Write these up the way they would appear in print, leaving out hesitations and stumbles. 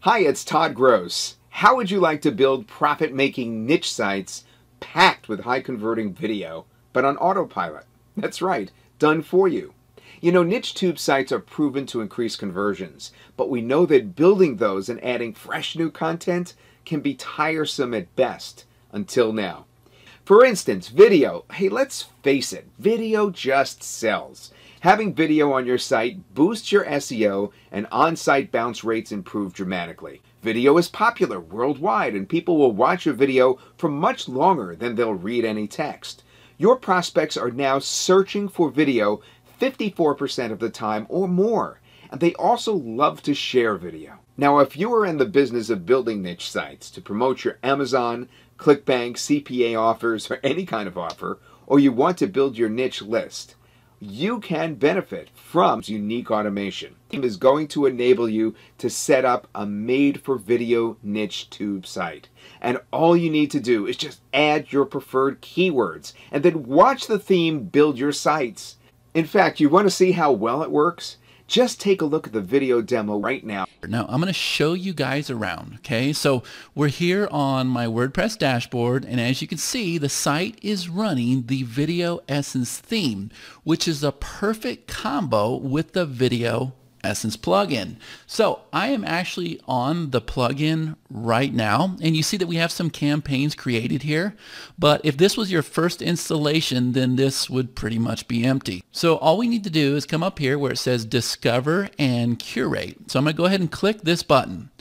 Hi, it's Todd Gross. How would you like to build profit-making niche sites packed with high-converting video, but on autopilot? That's right, done for you. You know, niche tube sites are proven to increase conversions, but we know that building those and adding fresh new content can be tiresome at best, until now. For instance, video. Hey, let's face it, video just sells. Having video on your site boosts your SEO and on-site bounce rates improve dramatically. Video is popular worldwide and people will watch your video for much longer than they'll read any text. Your prospects are now searching for video 54% of the time or more, and they also love to share video. Now, if you are in the business of building niche sites to promote your Amazon, ClickBank, CPA offers, or any kind of offer, or you want to build your niche list, you can benefit from unique automation. It is going to enable you to set up a made-for-video niche tube site. And all you need to do is just add your preferred keywords and then watch the theme build your sites. In fact, you want to see how well it works? Just take a look at the video demo right now. Now I'm going to show you guys around, okay? So we're here on my WordPress dashboard, and as you can see, the site is running the Video Essence theme, which is a perfect combo with the Video Essence plugin. So I am actually on the plugin right now, and you see that we have some campaigns created here, but if this was your first installation, then this would pretty much be empty. So all we need to do is come up here where it says Discover and Curate. So I'm going to go ahead and click this button.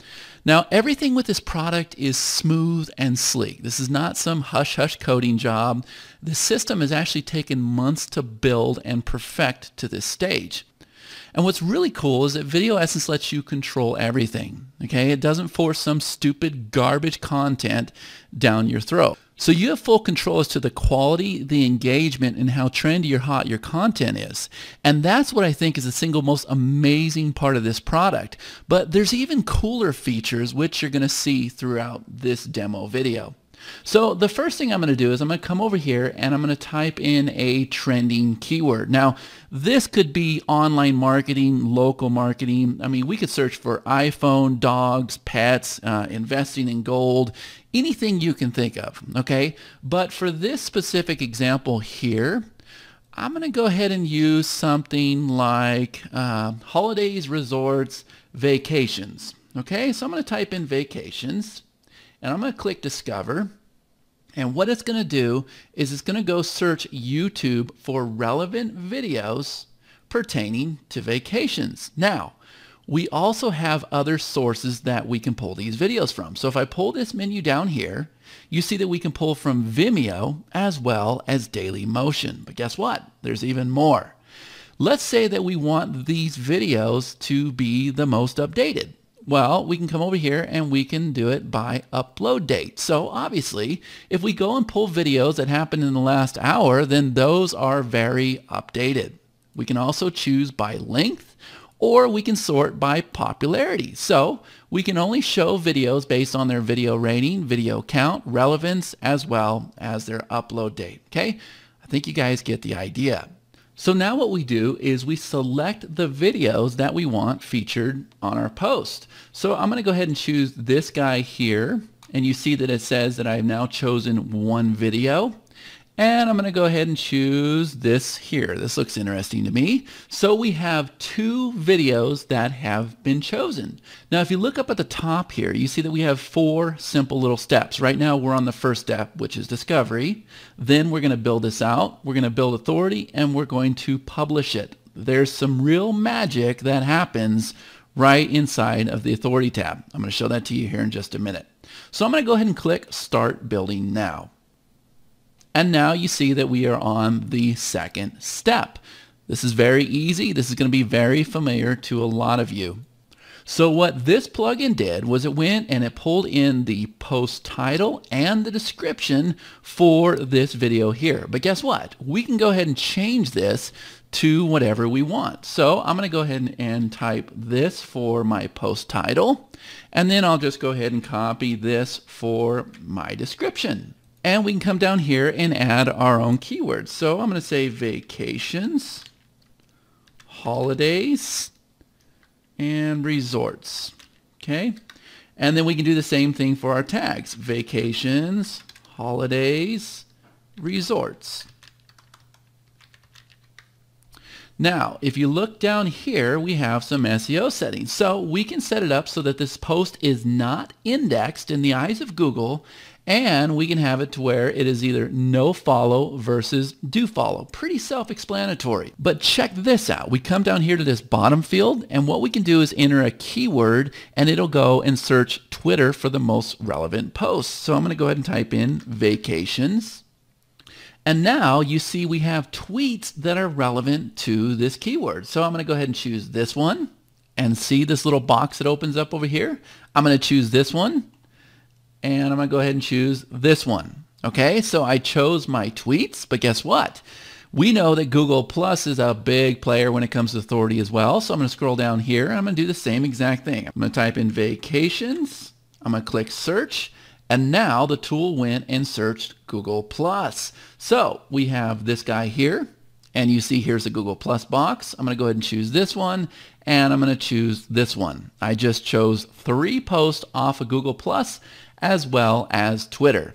Now everything with this product is smooth and sleek. This is not some hush-hush coding job. The system has actually taken months to build and perfect to this stage. And what's really cool is that Video Essence lets you control everything, okay? It doesn't force some stupid garbage content down your throat. So you have full control as to the quality, the engagement, and how trendy or hot your content is. And that's what I think is the single most amazing part of this product. But there's even cooler features which you're going to see throughout this demo video. So the first thing I'm going to do is I'm going to come over here and I'm going to type in a trending keyword. Now, this could be online marketing, local marketing. I mean, we could search for iPhone, dogs, pets, investing in gold, anything you can think of, okay? But for this specific example here, I'm going to go ahead and use something like holidays, resorts, vacations, okay? So I'm going to type in vacations. And I'm going to click Discover, and what it's going to do is it's going to go search YouTube for relevant videos pertaining to vacations. Now, we also have other sources that we can pull these videos from. So if I pull this menu down here, you see that we can pull from Vimeo as well as Dailymotion. But guess what? There's even more. Let's say that we want these videos to be the most updated. Well, we can come over here and we can do it by upload date. So obviously, if we go and pull videos that happened in the last hour, then those are very updated. We can also choose by length, or we can sort by popularity. So we can only show videos based on their video rating, video count, relevance, as well as their upload date. Okay? I think you guys get the idea. So now what we do is we select the videos that we want featured on our post. So I'm going to go ahead and choose this guy here, and you see that it says that I've now chosen one video. And I'm going to go ahead and choose this here. This looks interesting to me. So we have two videos that have been chosen. Now, if you look up at the top here, you see that we have 4 simple little steps. Right now, we're on the first step, which is discovery. Then we're going to build this out. We're going to build authority, and we're going to publish it. There's some real magic that happens right inside of the authority tab. I'm going to show that to you here in just a minute. So I'm going to go ahead and click Start Building Now. And now you see that we are on the second step. This is very easy. This is going to be very familiar to a lot of you. So what this plugin did was it went and it pulled in the post title and the description for this video here. But guess what? We can go ahead and change this to whatever we want. So I'm going to go ahead and type this for my post title, and then I'll just go ahead and copy this for my description. And we can come down here and add our own keywords. So I'm going to say vacations, holidays, and resorts. Okay. And then we can do the same thing for our tags. Vacations, holidays, resorts. Now, if you look down here, we have some SEO settings. So we can set it up so that this post is not indexed in the eyes of Google, and we can have it to where it is either no follow versus do follow. Pretty self-explanatory. But check this out. We come down here to this bottom field, and what we can do is enter a keyword, and it'll go and search Twitter for the most relevant posts. So I'm going to go ahead and type in vacations. And now you see we have tweets that are relevant to this keyword. So I'm going to go ahead and choose this one, and see this little box that opens up over here. I'm going to choose this one, and I'm going to go ahead and choose this one. Okay, so I chose my tweets, but guess what? We know that Google Plus is a big player when it comes to authority as well. So I'm going to scroll down here, and I'm going to do the same exact thing. I'm going to type in vacations. I'm going to click search. And now the tool went and searched Google Plus. So we have this guy here, and you see here's the Google Plus box. I'm going to go ahead and choose this one, and I'm going to choose this one. I just chose 3 posts off of Google Plus as well as Twitter.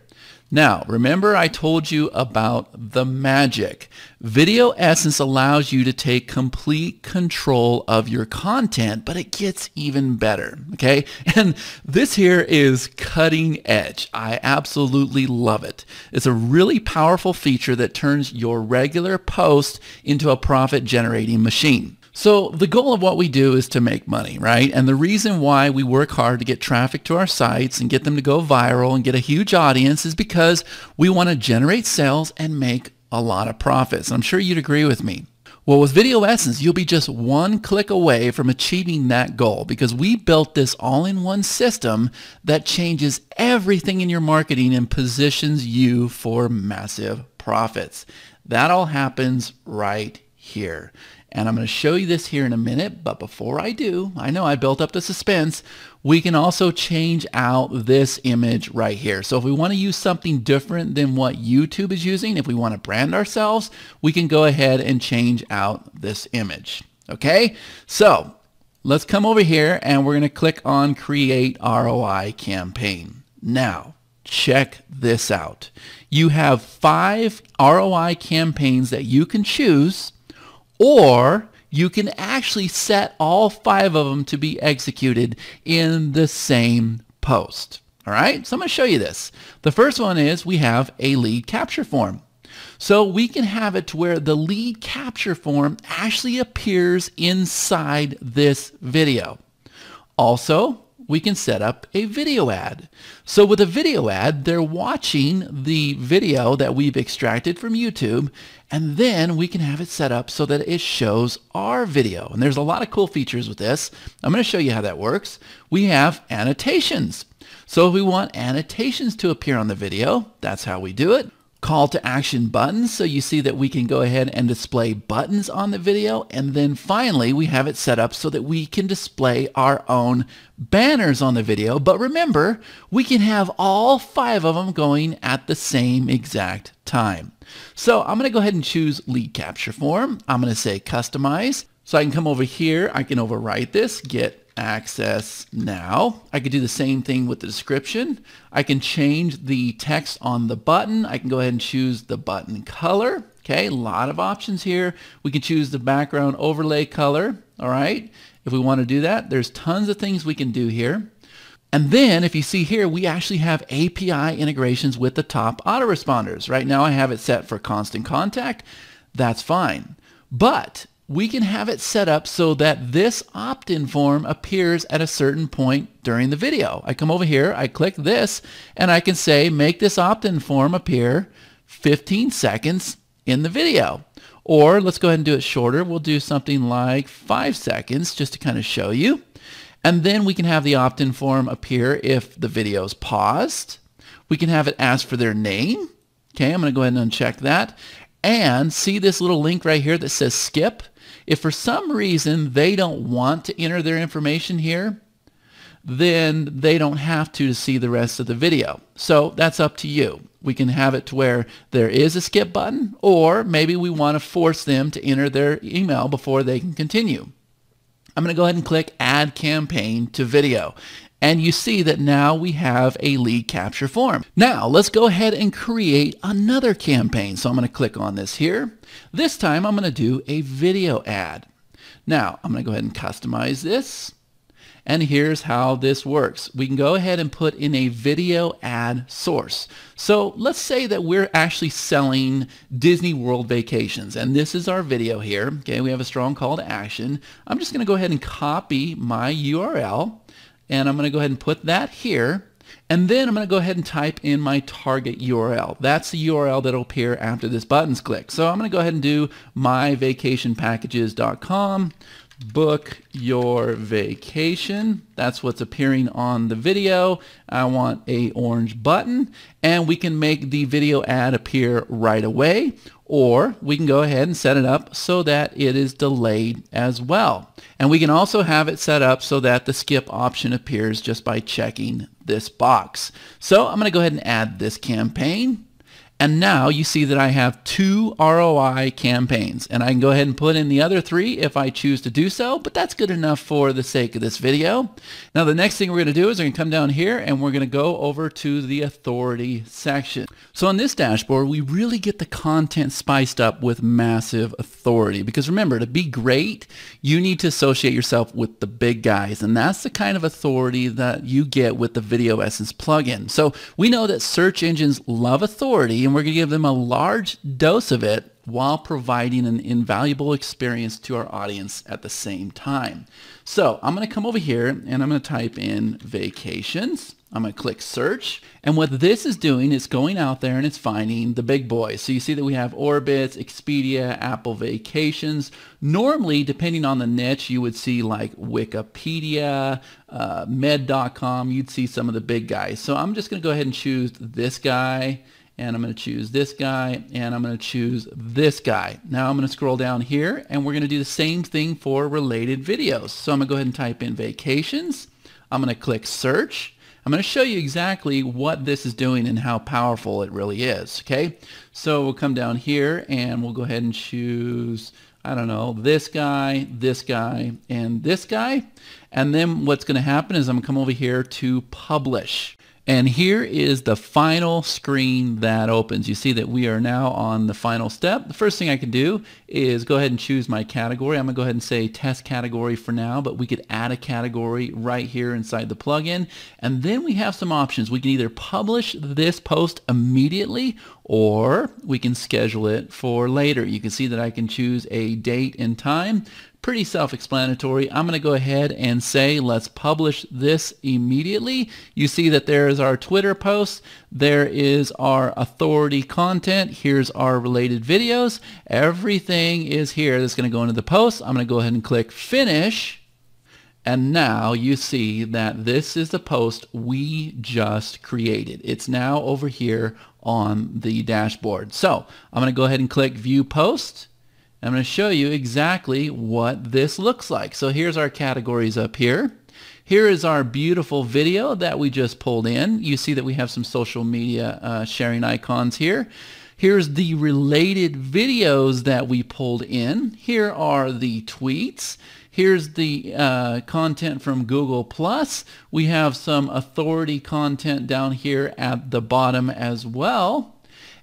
Now, remember I told you about the magic. Video Essence allows you to take complete control of your content, but it gets even better, okay? And this here is cutting edge. I absolutely love it. It's a really powerful feature that turns your regular post into a profit-generating machine. So the goal of what we do is to make money, right? And the reason why we work hard to get traffic to our sites and get them to go viral and get a huge audience is because we want to generate sales and make a lot of profits. And I'm sure you'd agree with me. Well, with Video Essence, you'll be just one click away from achieving that goal because we built this all-in-one system that changes everything in your marketing and positions you for massive profits. That all happens right here. And I'm going to show you this here in a minute, but before I do, I know I built up the suspense, we can also change out this image right here. So if we want to use something different than what YouTube is using, if we want to brand ourselves, we can go ahead and change out this image. Okay, so let's come over here and we're going to click on Create ROI Campaign. Now, check this out. You have 5 ROI campaigns that you can choose, or you can actually set all 5 of them to be executed in the same post. All right, so I'm going to show you this. The first one is we have a lead capture form. So we can have it to where the lead capture form actually appears inside this video. Also, we can set up a video ad. So with a video ad, they're watching the video that we've extracted from YouTube, and then we can have it set up so that it shows our video. And there's a lot of cool features with this. I'm going to show you how that works. We have annotations. So if we want annotations to appear on the video, that's how we do it. Call to action buttons, so you see that we can go ahead and display buttons on the video, and then finally we have it set up so that we can display our own banners on the video. But remember, we can have all 5 of them going at the same exact time. So I'm going to go ahead and choose lead capture form. I'm going to say customize. So I can come over here, I can overwrite this, get access now. I could do the same thing with the description. I can change the text on the button. I can go ahead and choose the button color. Okay, a lot of options here. We can choose the background overlay color. All right, if we want to do that, there's tons of things we can do here. And then if you see here, we actually have API integrations with the top autoresponders. Right now I have it set for constant contact. That's fine. But we can have it set up so that this opt-in form appears at a certain point during the video. I come over here, I click this, and I can say, make this opt-in form appear 15 seconds in the video. Or let's go ahead and do it shorter. We'll do something like 5 seconds just to kind of show you. And then we can have the opt-in form appear if the video is paused. We can have it ask for their name. Okay, I'm going to go ahead and uncheck that. And see this little link right here that says skip? If for some reason they don't want to enter their information here, then they don't have to see the rest of the video. So that's up to you. We can have it to where there is a skip button, or maybe we want to force them to enter their email before they can continue. I'm going to go ahead and click Add Campaign to Video. And you see that now we have a lead capture form. Now let's go ahead and create another campaign. So I'm going to click on this here. This time I'm going to do a video ad. Now I'm going to go ahead and customize this. And here's how this works. We can go ahead and put in a video ad source. So let's say that we're actually selling Disney World vacations, and this is our video here. Okay, we have a strong call to action. I'm just going to go ahead and copy my URL, and I'm going to go ahead and put that here. And then I'm going to go ahead and type in my target URL. That's the URL that will appear after this button's clicked. So I'm going to go ahead and do myvacationpackages.com. Book your vacation. That's what's appearing on the video. I want a orange button, and we can make the video ad appear right away, or we can go ahead and set it up so that it is delayed as well. And we can also have it set up so that the skip option appears just by checking this box. So I'm going to go ahead and add this campaign. And now you see that I have 2 ROI campaigns, and I can go ahead and put in the other 3 if I choose to do so, but that's good enough for the sake of this video. Now the next thing we're going to do is we're going to come down here and we're going to go over to the authority section. So on this dashboard, we really get the content spiced up with massive authority, because remember, to be great, you need to associate yourself with the big guys, and that's the kind of authority that you get with the Video Essence plugin. So we know that search engines love authority, and we're going to give them a large dose of it while providing an invaluable experience to our audience at the same time. So I'm going to come over here and I'm going to type in vacations. I'm going to click search, and what this is doing is going out there and it's finding the big boys. So you see that we have Orbitz, Expedia, Apple Vacations. Normally, depending on the niche, you would see like Wikipedia, med.com. You'd see some of the big guys. So I'm just going to go ahead and choose this guy, and I'm going to choose this guy, and I'm going to choose this guy. Now I'm going to scroll down here, and we're going to do the same thing for related videos. So I'm going to go ahead and type in vacations. I'm going to click search. I'm going to show you exactly what this is doing and how powerful it really is. Okay, so we'll come down here and we'll go ahead and choose, I don't know, this guy, and this guy. And then what's going to happen is I'm going to come over here to publish. And here is the final screen that opens. You see that we are now on the final step. The first thing I can do is go ahead and choose my category. I'm going to go ahead and say test category for now, but we could add a category right here inside the plugin. And then we have some options. We can either publish this post immediately, or we can schedule it for later. You can see that I can choose a date and time. Pretty self-explanatory. I'm going to go ahead and say let's publish this immediately. You see that there is our Twitter post, there is our authority content, here's our related videos. Everything is here that's going to go into the post. I'm going to go ahead and click finish, and now you see that this is the post we just created. It's now over here on the dashboard. So I'm going to go ahead and click view post. I'm going to show you exactly what this looks like. So here's our categories up here. Here is our beautiful video that we just pulled in. You see that we have some social media sharing icons here. Here's the related videos that we pulled in. Here are the tweets. Here's the content from Google+. We have some authority content down here at the bottom as well.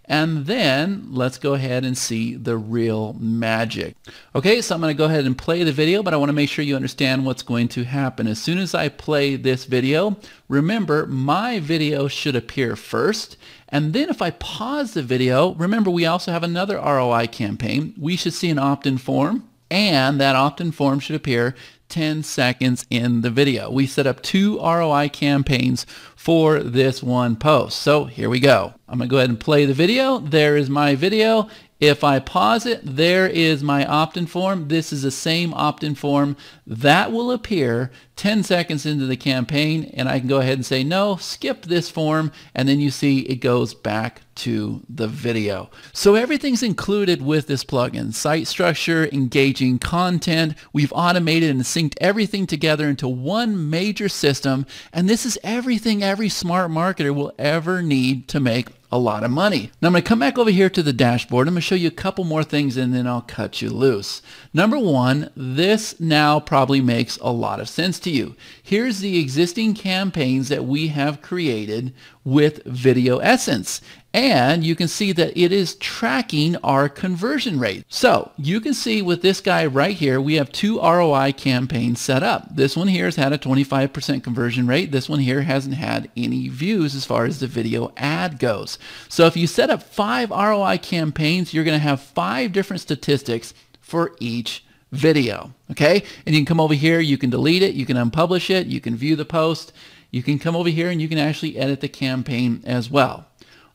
And then let's go ahead and see the real magic. Okay, so I'm going to go ahead and play the video, but I want to make sure you understand what's going to happen. As soon as I play this video, remember my video should appear first. And then if I pause the video, remember we also have another ROI campaign. We should see an opt-in form, and that opt-in form should appear 10 seconds in the video. We set up 2 ROI campaigns for this one post. So here we go. I'm going to go ahead and play the video. There is my video. If I pause it, there is my opt-in form. This is the same opt-in form that will appear 10 seconds into the campaign, and I can go ahead and say no, skip this form, and then you see it goes back to the video. So everything's included with this plugin: site structure, engaging content. We've automated and synced everything together into one major system, and this is everything every smart marketer will ever need to make a lot of money. Now I'm going to come back over here to the dashboard. I'm going to show you a couple more things, and then I'll cut you loose. Number one, this now probably makes a lot of sense to you. here's the existing campaigns that we have created with Video Essence. And you can see that it is tracking our conversion rate. So you can see with this guy right here, we have 2 ROI campaigns set up. This one here has had a 25% conversion rate. This one here hasn't had any views as far as the video ad goes. So if you set up 5 ROI campaigns, you're going to have 5 different statistics for each video. Okay? And you can come over here, you can delete it, you can unpublish it, you can view the post, you can come over here and you can actually edit the campaign as well.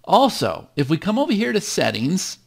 Also, if we come over here to settings,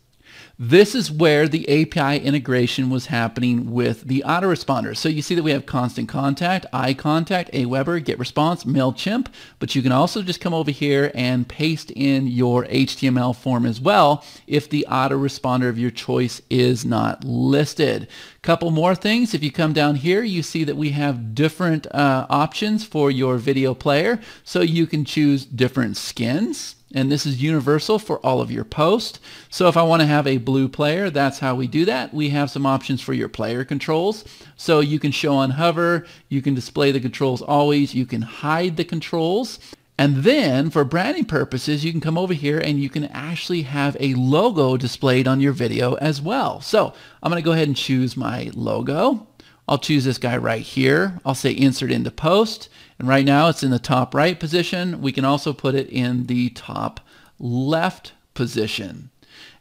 this is where the API integration was happening with the autoresponder. So you see that we have Constant Contact, iContact, Aweber, GetResponse, MailChimp, but you can also just come over here and paste in your HTML form as well if the autoresponder of your choice is not listed. Couple more things. If you come down here, you see that we have different options for your video player. So you can choose different skins. And this is universal for all of your posts. So if I want to have a blue player, that's how we do that. We have some options for your player controls. So you can show on hover, you can display the controls always, you can hide the controls. And then for branding purposes, you can come over here and you can actually have a logo displayed on your video as well. So I'm going to go ahead and choose my logo. I'll choose this guy right here. I'll say insert into post. And right now it's in the top right position. We can also put it in the top left position.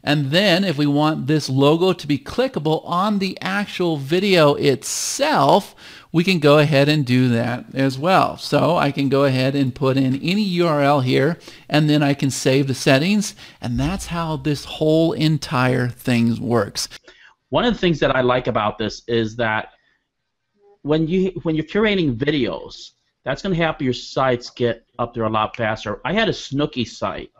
And then if we want this logo to be clickable on the actual video itself, we can go ahead and do that as well. So I can go ahead and put in any URL here, and then I can save the settings. And that's how this whole entire thing works. One of the things that I like about this is that when you're curating videos, that's going to help your sites get up there a lot faster. I had a Snooki site,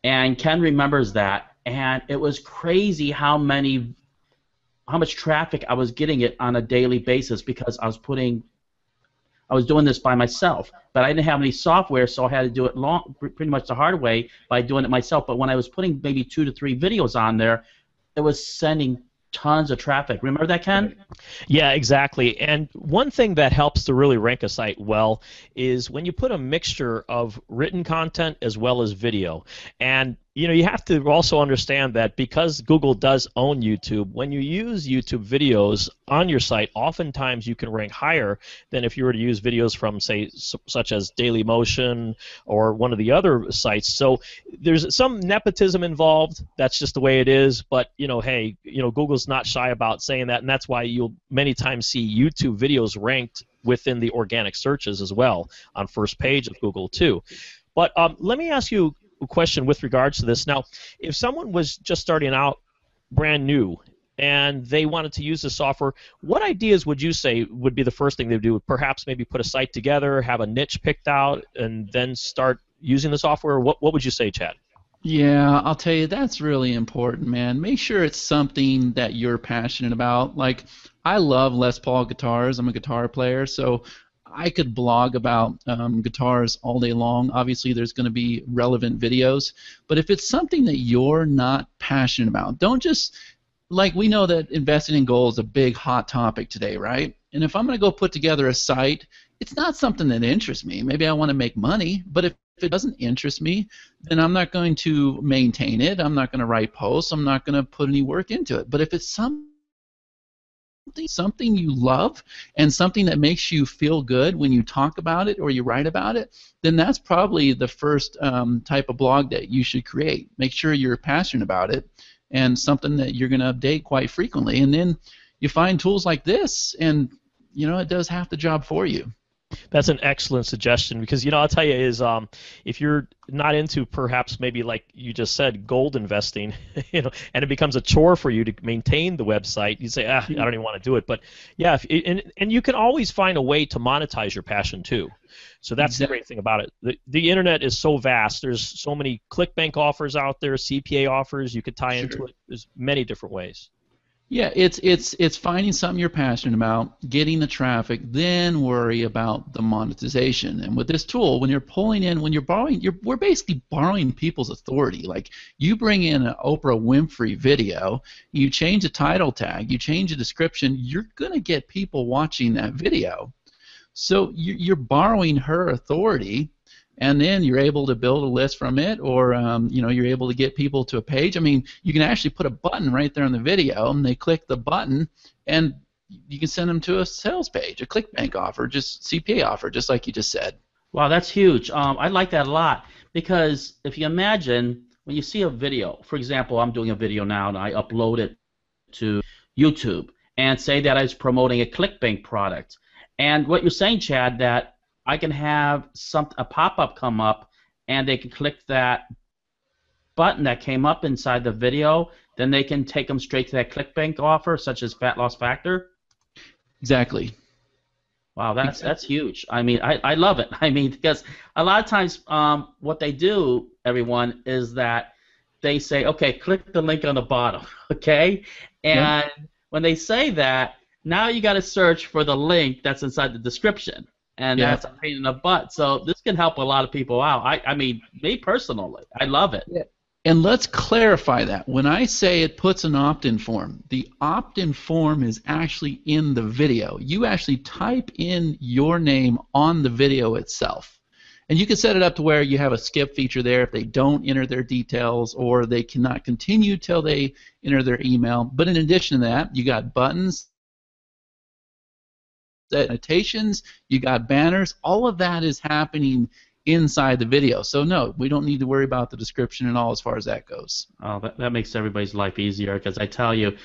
and Ken remembers that, and it was crazy how much traffic I was getting it on a daily basis because I was doing this by myself, but I didn't have any software, so I had to do it pretty much the hard way by doing it myself. But when I was putting maybe 2 to 3 videos on there, it was sending tons of traffic. Remember that, Ken? Yeah, exactly. And one thing that helps to really rank a site well is when you put a mixture of written content as well as video. And you have to also understand that because Google does own YouTube, when you use YouTube videos on your site, oftentimes you can rank higher than if you were to use videos from, say, such as Dailymotion or one of the other sites. So there's some nepotism involved. That's just the way it is. But hey, Google's not shy about saying that, and that's why you'll many times see YouTube videos ranked within the organic searches as well on first page of Google too. But let me ask you question with regards to this. Now, if someone was just starting out brand new and they wanted to use the software, what ideas would you say would be the first thing they would do? Perhaps maybe put a site together, have a niche picked out, and then start using the software? What would you say, Chad? Yeah, I'll tell you, that's really important, man. Make sure it's something that you're passionate about. Like, I love Les Paul guitars. I'm a guitar player, so I could blog about guitars all day long. Obviously, there's going to be relevant videos. But if it's something that you're not passionate about, don't just, like, we know that investing in gold is a big hot topic today, right? And if I'm going to go put together a site, it's not something that interests me. Maybe I want to make money, but if it doesn't interest me, then I'm not going to maintain it. I'm not going to write posts. I'm not going to put any work into it. But if it's something you love and something that makes you feel good when you talk about it or you write about it, then that's probably the first type of blog that you should create. Make sure you're passionate about it and something that you're going to update quite frequently. And then you find tools like this, and it does half the job for you. That's an excellent suggestion because, I'll tell you is if you're not into perhaps maybe like you just said gold investing, and it becomes a chore for you to maintain the website, you say, I don't even want to do it. But yeah, and you can always find a way to monetize your passion too. So that's the great thing about it. The internet is so vast. There's so many ClickBank offers out there, CPA offers. You could tie into it. There's many different ways. Yeah, it's finding something you're passionate about, getting the traffic, then worry about the monetization. And with this tool, when you're pulling in, when you're borrowing, we're basically borrowing people's authority. Like, you bring in an Oprah Winfrey video, you change the title tag, you change the description, you're going to get people watching that video. So you're borrowing her authority, and then you're able to build a list from it, or you're able to get people to a page. I mean, you can actually put a button right there in the video, and they click the button, and you can send them to a sales page, a ClickBank offer, just CPA offer, just like you just said. Wow, that's huge. I like that a lot, because if you imagine when you see a video, for example, I'm doing a video now and I upload it to YouTube, and say that I was promoting a ClickBank product, and what you're saying, Chad, that I can have a pop-up come up, and they can click that button that came up inside the video, then they can take them straight to that ClickBank offer, such as Fat Loss Factor. Exactly. Wow, that's huge. I mean, I love it. I mean, because a lot of times what they do, everyone, is that they say, okay, click the link on the bottom, okay? And when they say that, now you got to search for the link that's inside the description, and that's a pain in the butt. So this can help a lot of people out. I mean, me personally, I love it. Yeah. And let's clarify that. When I say it puts an opt-in form, the opt-in form is actually in the video. You actually type in your name on the video itself. And you can set it up to where you have a skip feature there if they don't enter their details, or they cannot continue till they enter their email. But in addition to that, you got buttons, annotations, you got banners. All of that is happening inside the video. So no, we don't need to worry about the description at all as far as that goes. Oh, that makes everybody's life easier, because I tell you,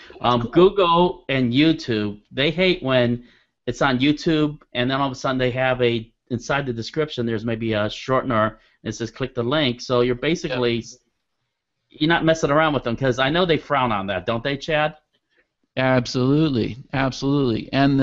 Google and YouTube, they hate when it's on YouTube and then all of a sudden they have inside the description there's maybe a shortener and it says click the link. So you're basically, you're not messing around with them, because I know they frown on that, don't they, Chad? Absolutely, absolutely. And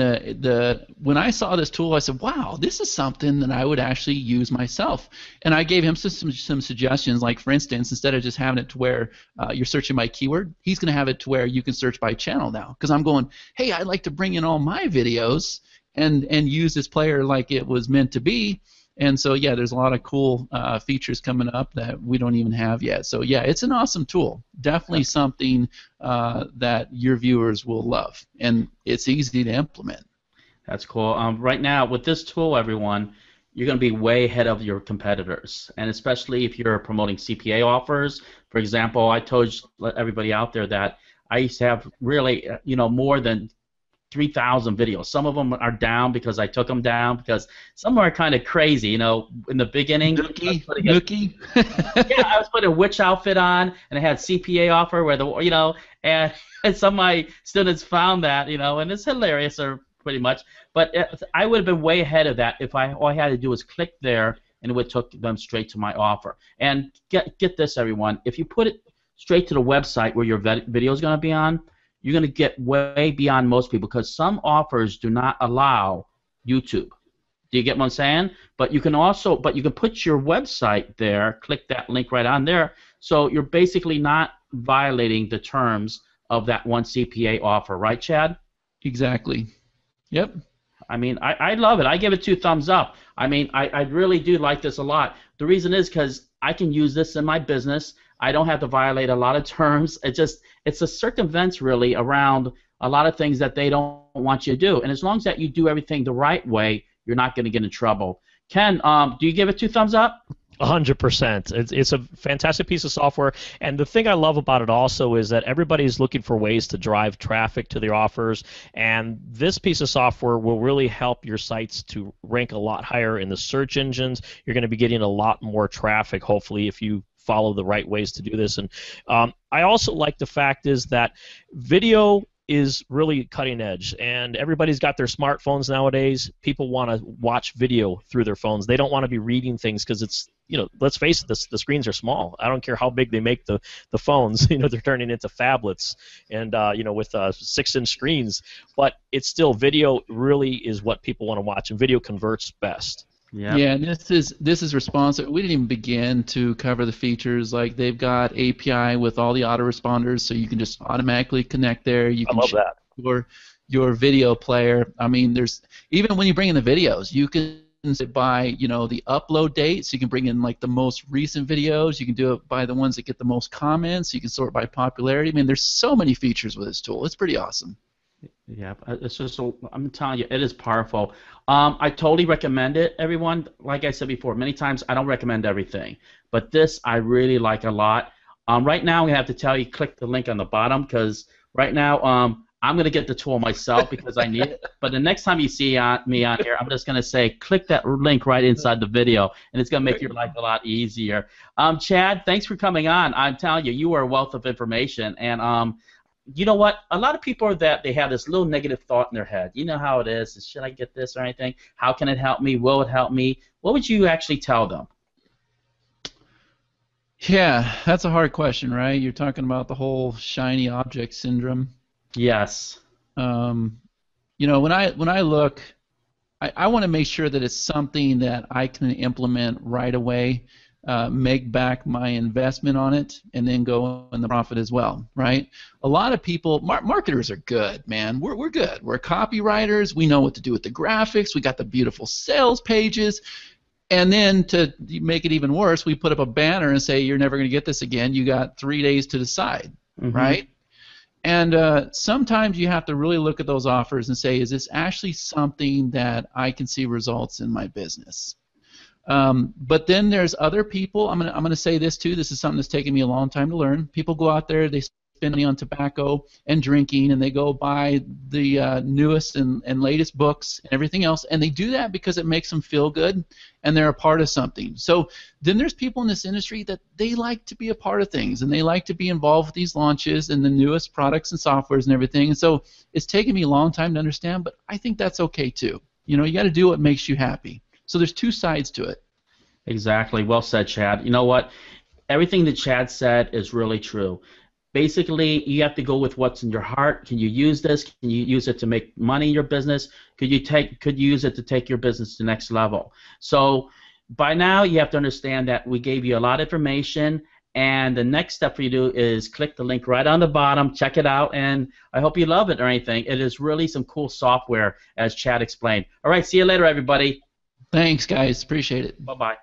when I saw this tool, I said, "Wow, this is something that I would actually use myself." And I gave him some suggestions. Like, for instance, instead of just having it to where you're searching by keyword, he's going to have it to where you can search by channel now. Because I'm going, hey, I'd like to bring in all my videos and use this player like it was meant to be. And so, yeah, there's a lot of cool features coming up that we don't even have yet. So, yeah, it's an awesome tool. Definitely something that your viewers will love. And it's easy to implement. That's cool. Right now, with this tool, everyone, you're going to be way ahead of your competitors. And especially if you're promoting CPA offers. For example, I told everybody out there that I used to have really, more than 3,000 videos. Some of them are down because I took them down, because some are kind of crazy. In the beginning, Nookie. I was putting a witch outfit on, and I had CPA offer where and some of my students found that, and it's hilarious, or pretty much. But I would have been way ahead of that if all I had to do was click there, and it would took them straight to my offer. And get this, everyone, if you put it straight to the website where your video is going to be on, you're going to get way beyond most people, because some offers do not allow YouTube. Do you get what I'm saying? But you can put your website there, click that link right on there, so you're basically not violating the terms of that one CPA offer, right, Chad? Exactly. Yep. I mean, I love it. I give it 2 thumbs up. I mean, I really do like this a lot. The reason is because I can use this in my business. I don't have to violate a lot of terms. It's a circumvents really around a lot of things that they don't want you to do. And as long as that you do everything the right way, you're not going to get in trouble. Ken, do you give it 2 thumbs up? 100%. It's a fantastic piece of software, and the thing I love about it also is that everybody's looking for ways to drive traffic to their offers, and this piece of software will really help your sites to rank a lot higher in the search engines. You're going to be getting a lot more traffic, hopefully, if you follow the right ways to do this. And I also like the fact is that video is really cutting edge, and everybody's got their smartphones nowadays. People want to watch video through their phones. They don't want to be reading things, because it's, let's face it, the screens are small. I don't care how big they make the phones. They're turning into phablets, and with 6-inch screens. But it's still, video really is what people want to watch, and video converts best. Yeah, and this is responsive. We didn't even begin to cover the features. Like, they've got API with all the autoresponders, so you can just automatically connect there. You can love that. Your video player. I mean, there's, even when you bring in the videos, you can set by the upload date, so you can bring in like the most recent videos. You can do it by the ones that get the most comments. You can sort by popularity. I mean, there's so many features with this tool. It's pretty awesome. Yeah, it's just so, I'm telling you, it is powerful. I totally recommend it, everyone. Like I said before, many times I don't recommend everything, but this I really like a lot. Right now, we have to tell you click the link on the bottom because right now I'm gonna get the tool myself because I need it. But the next time you see me on here, I'm just gonna say click that link right inside the video, and it's gonna make your life a lot easier. Chad, thanks for coming on. I'm telling you, you are a wealth of information, and you know what? A lot of people are that they have this little negative thought in their head. You know how it is. Should I get this or anything? How can it help me? Will it help me? What would you actually tell them? Yeah, that's a hard question, right? You're talking about the whole shiny object syndrome. Yes. You know, when I look, I want to make sure that it's something that I can implement right away, make back my investment on it, and then go in the profit as well, right? A lot of people, marketers are good, man. We're good. We're copywriters. We know what to do with the graphics. We got the beautiful sales pages. And then to make it even worse, we put up a banner and say, you're never going to get this again. You got 3 days to decide, right? And sometimes you have to really look at those offers and say, is this actually something that I can see results in my business? But then there's other people. I'm gonna say this too. This is something that's taken me a long time to learn. People go out there, they spend money on tobacco and drinking, and they go buy the newest and latest books and everything else, and they do that because it makes them feel good, and they're a part of something. So then there's people in this industry that they like to be a part of things, and they like to be involved with these launches and the newest products and softwares and everything. And so it's taken me a long time to understand, but I think that's okay too. You know, you got to do what makes you happy. So there's two sides to it. Exactly. Well said, Chad. You know what? Everything that Chad said is really true. Basically, you have to go with what's in your heart. Can you use this? Can you use it to make money in your business? Could you use it to take your business to the next level? So by now, you have to understand that we gave you a lot of information, and the next step for you to do is click the link right on the bottom, check it out, and I hope you love it or anything. It is really some cool software, as Chad explained. All right, see you later, everybody. Thanks, guys. Appreciate it. Bye-bye.